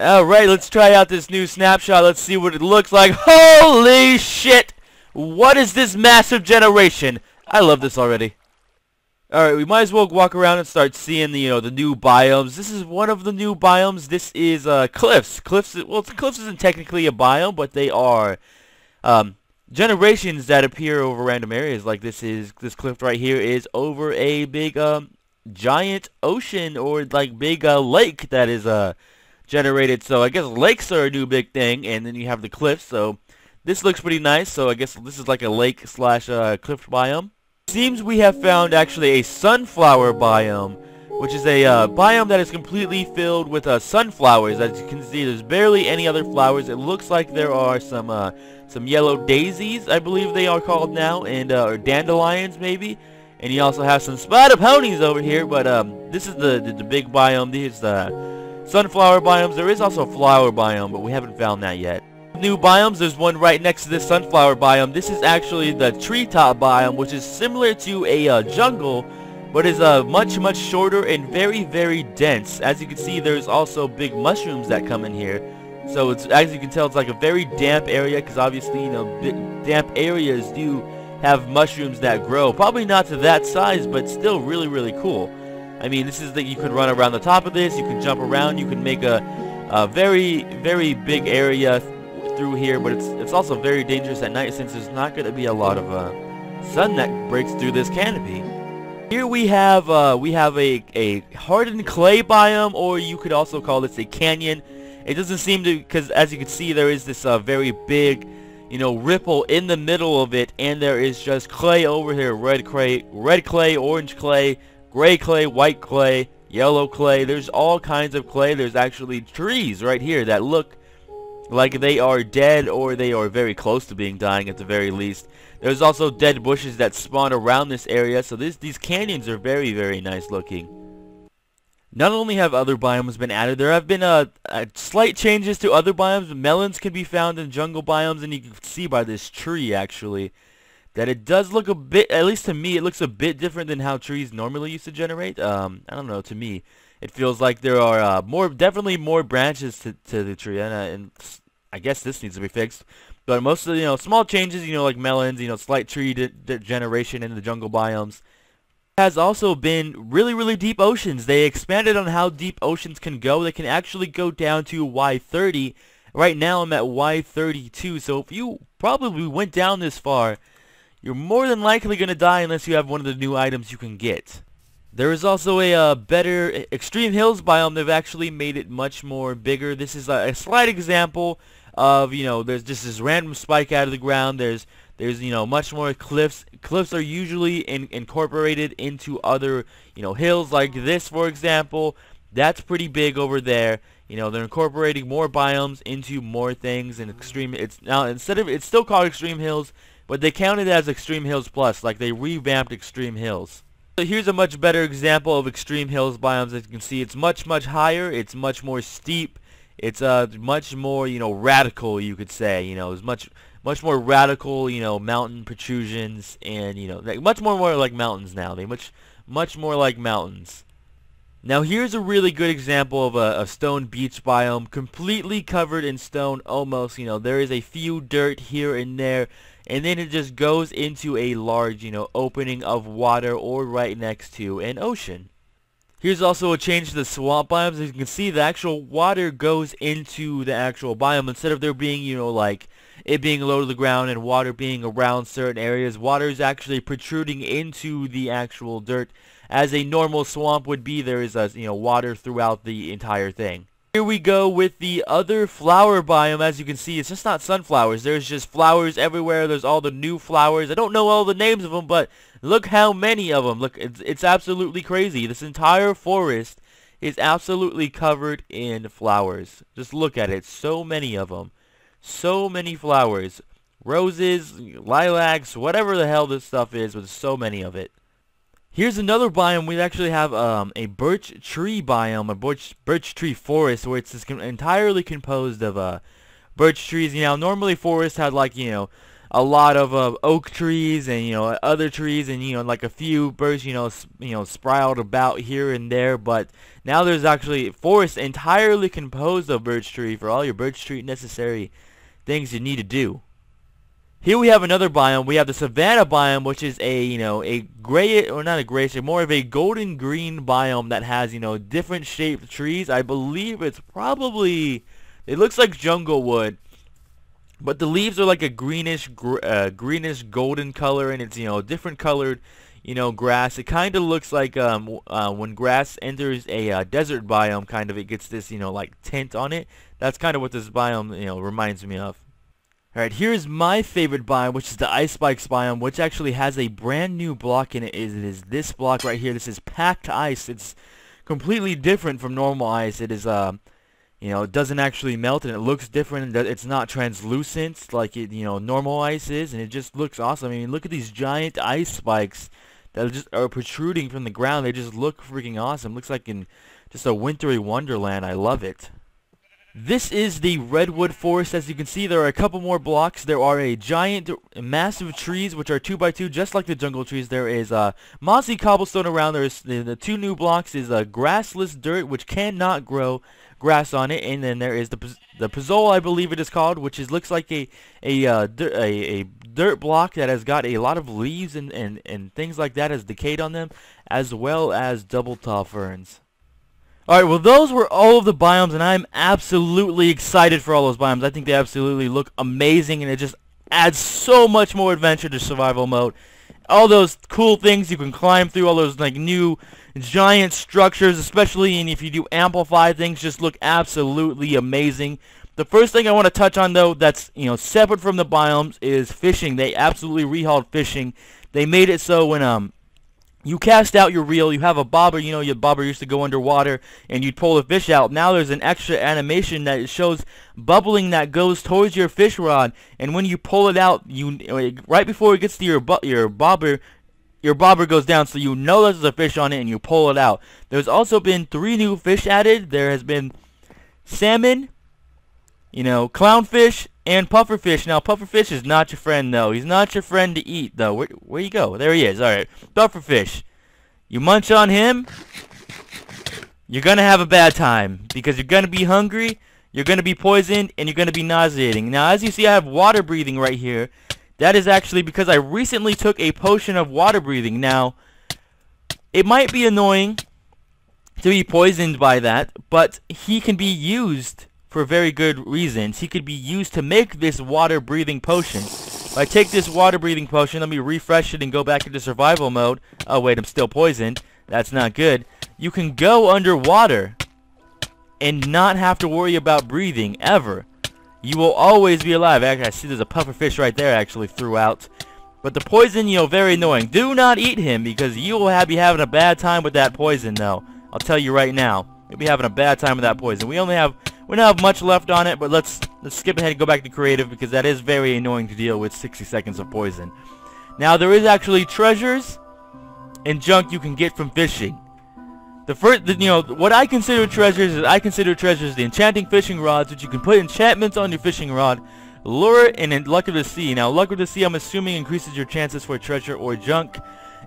Alright, let's try out this new snapshot. Let's see what it looks like. Holy shit! What is this massive generation? I love this already. Alright, we might as well walk around and start seeing the, the new biomes. This is one of the new biomes. This is, cliffs. Cliffs isn't technically a biome, but they are, generations that appear over random areas. Like this cliff right here is over a big, giant ocean or, like, big, lake that is, generated. So I guess lakes are a new big thing, and then you have the cliffs. So this looks pretty nice. So I guess this is like a lake slash cliff biome. Seems we have found actually a sunflower biome, which is a biome that is completely filled with sunflowers. As you can see, there's barely any other flowers. It looks like there are some yellow daisies, I believe they are called now, and or dandelions maybe. And you also have some spotted ponies over here. But this is the big biome. These sunflower biomes. There is also a flower biome, but we haven't found that yet. New biomes, there's one right next to this sunflower biome. This is actually the treetop biome, which is similar to a jungle, but is much shorter and very dense. As you can see, there's also big mushrooms that come in here. So it's, as you can tell, it's like a very damp area, because obviously, damp areas do have mushrooms that grow. Probably not to that size, but still really cool. I mean, this is that you could run around the top of this, you can jump around, you can make a very big area through here, but it's also very dangerous at night since there's not going to be a lot of sun that breaks through this canopy. Here we have a hardened clay biome, or you could also call this a canyon. It doesn't seem to, because as you can see, there is this very big, ripple in the middle of it, and there is just clay over here, red clay, orange clay, gray clay, white clay, yellow clay. There's all kinds of clay. There's actually trees right here that look like they are dead, or they are very close to being dying at the very least. There's also dead bushes that spawn around this area, so these canyons are very nice looking. Not only have other biomes been added, there have been slight changes to other biomes. Melons can be found in jungle biomes, and you can see by this tree actually that it does look a bit, at least to me, it looks a bit different than how trees normally used to generate. I don't know, to me, it feels like there are definitely more branches to the tree, and I guess this needs to be fixed. But most of the, small changes, like melons, slight tree degeneration in the jungle biomes. Has also been really deep oceans. They expanded on how deep oceans can go. They can actually go down to Y30. Right now I'm at Y32, so if you probably went down this far, you're more than likely going to die unless you have one of the new items you can get. There is also a better Extreme Hills biome. They've actually made it much more bigger. This is a slight example of, there's just this random spike out of the ground. There's much more cliffs. Cliffs are usually incorporated into other, hills like this, for example. That's pretty big over there. They're incorporating more biomes into more things. And it's still called Extreme Hills, but they count it as Extreme Hills Plus, like they revamped Extreme Hills. So here's a much better example of Extreme Hills biomes. As you can see, it's much higher, it's much more steep, it's much more, radical, you could say. It's much more radical, mountain protrusions, and, like much more like mountains now. They much more like mountains. Now here's a really good example of a stone beach biome, completely covered in stone almost. There is a few dirt here and there, and then it just goes into a large, opening of water, or right next to an ocean. Here's also a change to the swamp biomes. As you can see, the actual water goes into the actual biome. Instead of there being, like it being low to the ground and water being around certain areas, water is actually protruding into the actual dirt. As a normal swamp would be, there is water throughout the entire thing. Here we go with the other flower biome. As you can see, it's just not sunflowers. There's just flowers everywhere. There's all the new flowers. I don't know all the names of them, but look how many of them. Look, it's absolutely crazy. This entire forest is absolutely covered in flowers. Just look at it. So many of them. So many flowers. Roses, lilacs, whatever the hell this stuff is, but so many of it. Here's another biome. We actually have a birch tree biome, a birch tree forest, where it's just entirely composed of birch trees. Normally forests had, like, a lot of oak trees and other trees, and like a few birds sprawled about here and there. But now there's actually a forest entirely composed of birch tree for all your birch tree necessary things you need to do. Here we have another biome. We have the savanna biome, which is a gray, or not a grayish, more of a golden green biome that has different shaped trees. I believe it's probably, it looks like jungle wood, but the leaves are like a greenish golden color, and it's different colored grass. It kind of looks like when grass enters a desert biome, kind of, it gets this like tint on it. That's kind of what this biome reminds me of. Alright, here's my favorite biome, which is the Ice Spikes biome, which actually has a brand new block in it. It is this block right here. This is packed ice. It's completely different from normal ice. It is, it doesn't actually melt, and it looks different. It's not translucent like normal ice is, and it just looks awesome. I mean, look at these giant ice spikes that just are protruding from the ground. They just look freaking awesome. Looks like in just a wintry wonderland. I love it. This is the redwood forest. As you can see, there are a couple more blocks. There are a giant, massive trees, which are 2x2, just like the jungle trees. There is mossy cobblestone around. There's the two new blocks is grassless dirt, which cannot grow grass on it, and then there is the pozzole, I believe it is called, which looks like a dirt block that has got a lot of leaves and things like that has decayed on them, as well as double tall ferns. Alright, well, those were all of the biomes, and I'm absolutely excited for all those biomes. I think they absolutely look amazing, and it just adds so much more adventure to survival mode. All those cool things you can climb through, all those like new giant structures, especially if you do amplify things, just look absolutely amazing. The first thing I want to touch on, though, that's separate from the biomes, is fishing. They absolutely rehauled fishing. They made it so when you cast out your reel, you have a bobber. Your bobber used to go underwater, and you'd pull the fish out. Now there's an extra animation that shows bubbling that goes towards your fish rod, and when you pull it out, right before it gets to your bobber goes down, so there's a fish on it, and you pull it out. There's also been 3 new fish added. There has been salmon, clownfish, and pufferfish. Now, pufferfish is not your friend, though. He's not your friend to eat, though. Where you go? There he is. Alright, pufferfish. You munch on him, you're going to have a bad time, because you're going to be hungry, you're going to be poisoned, and you're going to be nauseating. Now, as you see, I have water breathing right here. That is actually because I recently took a potion of water breathing. Now, it might be annoying to be poisoned by that, but he can be used for very good reasons. He could be used to make this water breathing potion. If I take this water breathing potion, let me refresh it and go back into survival mode. Oh wait, I'm still poisoned. That's not good. You can go underwater and not have to worry about breathing ever. You will always be alive. Actually, I see there's a pufferfish right there actually throughout. But the poison, very annoying. Do not eat him, because you will be having a bad time with that poison, though. I'll tell you right now. You'll be having a bad time with that poison. We don't have much left on it, but let's skip ahead and go back to creative, because that is very annoying to deal with 60 seconds of poison. Now, there is actually treasures and junk you can get from fishing. What I consider treasures is the enchanting fishing rods, which you can put enchantments on your fishing rod, lure, and then luck of the sea. Now, luck of the sea, I'm assuming, increases your chances for treasure or junk,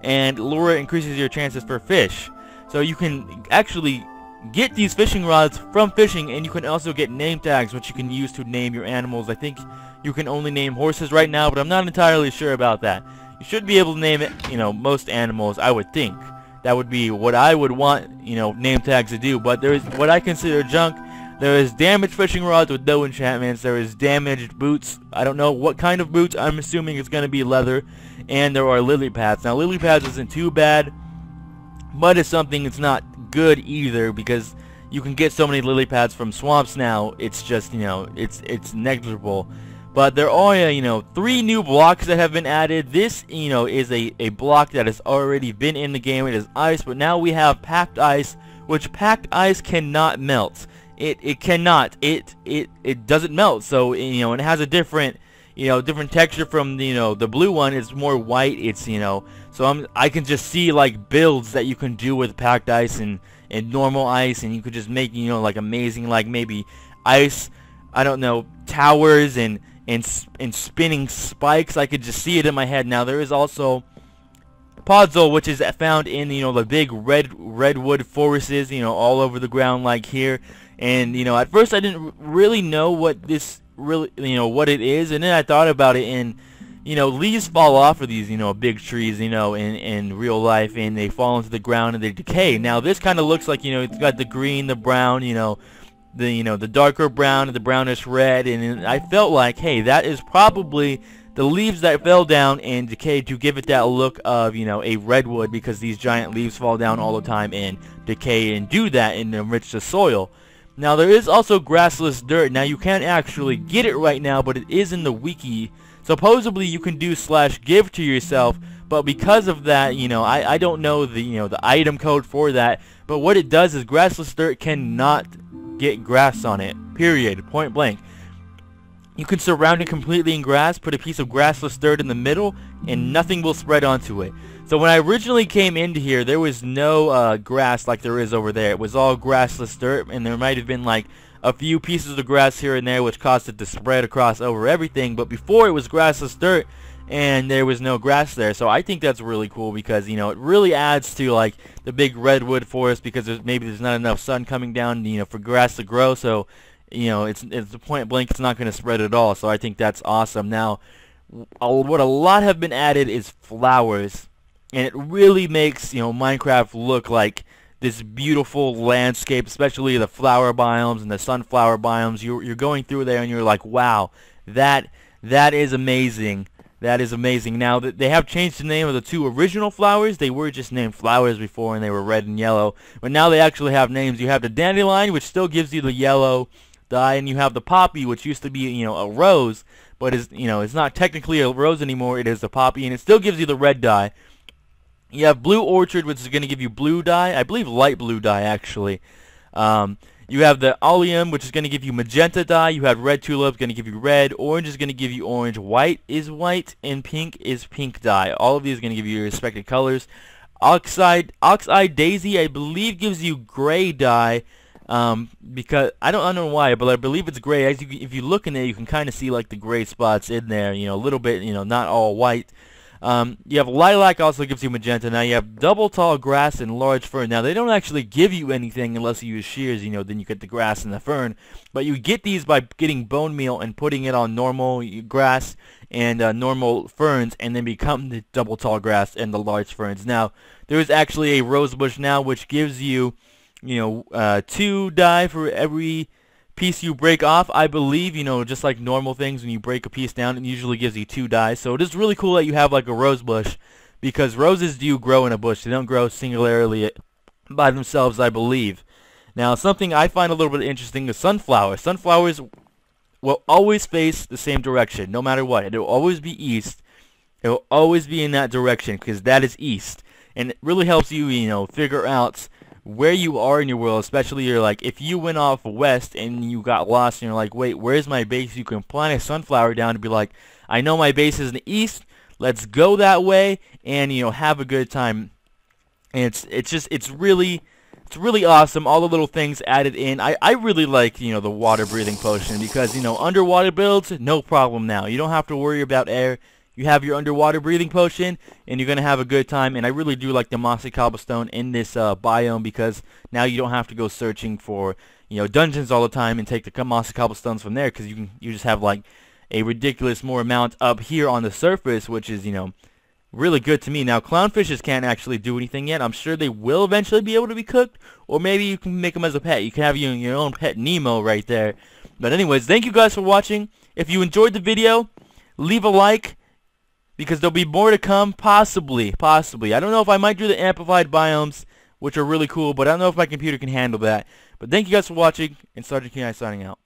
and lure increases your chances for fish. So you can actually get these fishing rods from fishing, and you can also get name tags, which you can use to name your animals. I think you can only name horses right now, but I'm not entirely sure about that. You should be able to name it, most animals, I would think. That would be what I would want, name tags to do. But there is what I consider junk. There is damaged fishing rods with no enchantments. There is damaged boots. I don't know what kind of boots. I'm assuming it's going to be leather. And there are lily pads. Now, lily pads isn't too bad, but it's something that's not good either, because you can get so many lily pads from swamps now. It's just, it's negligible. But there are, 3 new blocks that have been added. This, is a block that has already been in the game. It is ice, but now we have packed ice, which packed ice cannot melt. It cannot. It doesn't melt. So, it has a different, different texture from, the blue one. It's more white. It's, so I can just see, like, builds that you can do with packed ice and normal ice, and you could just make, like, amazing, like, maybe ice, I don't know, towers and and spinning spikes. I could just see it in my head. Now there is also podzol, which is found in, you know, the big redwood forests, you know, all over the ground like here. And, you know, at first I didn't really know what this really, you know, what it is, and then I thought about it, and, you know, leaves fall off of these, you know, big trees, you know, in real life, and they fall into the ground and they decay. Now this kind of looks like, you know, it's got the green, the brown, you know, the darker brown and the brownish red, and I felt like, hey, that is probably the leaves that fell down and decayed to give it that look of, you know, a redwood, because these giant leaves fall down all the time and decay and do that and enrich the soil. Now there is also grassless dirt. Now you can't actually get it right now, but it is in the wiki. Supposedly you can do /give to yourself, but because of that, you know, I don't know the, you know, the item code for that, but what it does is grassless dirt cannot get grass on it, period, point blank. You can surround it completely in grass, put a piece of grassless dirt in the middle, and nothing will spread onto it. So when I originally came into here, there was no grass like there is over there. It was all grassless dirt, and there might have been like a few pieces of grass here and there which caused it to spread across over everything, but before it was grassless dirt and there was no grass there. So I think that's really cool, because, you know, it really adds to like the big redwood forest, because maybe there's not enough sun coming down, you know, for grass to grow. So, you know, it's the point blank, it's not going to spread at all. So I think that's awesome. Now what a lot have been added is flowers, and it really makes, you know, Minecraft look like this beautiful landscape, especially the flower biomes and the sunflower biomes. You're going through there and you're like, wow, that is amazing. That is amazing. Now they have changed the name of the two original flowers. They were just named flowers before, and they were red and yellow, but now they actually have names. You have the dandelion, which still gives you the yellow dye, and you have the poppy, which used to be, you know, a rose, but is, you know, it's not technically a rose anymore. It is a poppy, and it still gives you the red dye. You have blue orchid, which is going to give you blue dye. I believe light blue dye, actually. You have the oleum, which is going to give you magenta dye. You have red tulip, going to give you red. Orange is going to give you orange. White is white, and pink is pink dye. All of these are going to give you your respective colors. Oxide daisy, I believe, gives you gray dye. Because I don't know why, but I believe it's gray. If you look in there, you can kind of see like the gray spots in there. You know, a little bit. You know, not all white. You have lilac, also gives you magenta. Now you have double tall grass and large fern. Now they don't actually give you anything unless you use shears, you know, then you get the grass and the fern. But you get these by getting bone meal and putting it on normal grass and normal ferns, and then become the double tall grass and the large ferns. Now there is actually a rose bush now, which gives you, you know, 2 dye for every piece you break off, I believe. You know, just like normal things, when you break a piece down, it usually gives you 2 dyes. So it is really cool that you have like a rose bush, because roses do grow in a bush. They don't grow singularly by themselves, I believe. Now something I find a little bit interesting is sunflowers. Sunflowers will always face the same direction, no matter what. It will always be east. It will always be in that direction, because that is east. And it really helps you, you know, figure out where you are in your world. Especially, you're like, if you went off west and you got lost and you're like, wait, where's my base? You can plant a sunflower down and be like, I know my base is in the east, let's go that way, and, you know, have a good time. And it's really awesome. All the little things added in. I really like, you know, the water breathing potion, because, you know, underwater builds, no problem now. You don't have to worry about air. You have your underwater breathing potion, and you're going to have a good time. And I really do like the mossy cobblestone in this biome, because now you don't have to go searching for, you know, dungeons all the time and take the mossy cobblestones from there, because you just have like a ridiculous more amount up here on the surface, which is, you know, really good to me. Now clownfishes can't actually do anything yet. I'm sure they will eventually be able to be cooked, or maybe you can make them as a pet. You can have your own pet Nemo right there. But anyways, thank you guys for watching. If you enjoyed the video, leave a like, because there'll be more to come, possibly. I don't know if I might do the amplified biomes, which are really cool, but I don't know if my computer can handle that. But thank you guys for watching, and Sergeant Kenai signing out.